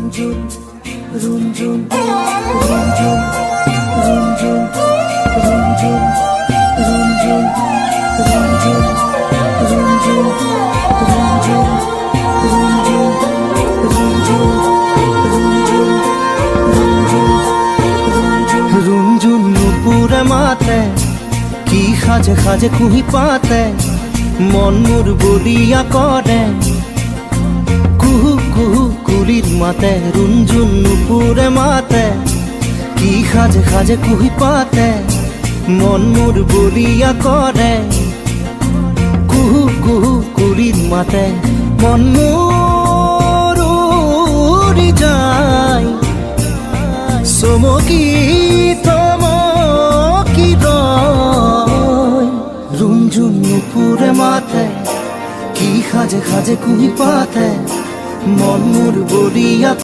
রুনঝুন রুনঝুন রুনঝুন রুনঝুন রুনঝুন রুনঝুন রুনঝুন রুনঝুন রুনঝুন রুনঝুন রুনঝুন রুনঝুন রুনঝুন নুপুরে মাতে কি খাজে খাজে কুহি পাতে মন মোর বলিয়া করে কুহু কুহু কুলির মাতে রুনঝুন নুপুরে মাতে কি খাজে খাজে কুহি পাতে মন মোর বলিয়া করে কুহু কুহু কুলির মাতে মন মোর উড়ি যায় চমকি থমকি রয় রুনঝুন নুপুরে মাতে কি খাজে খাজে কুহি পাতে মন মোর বলিয়া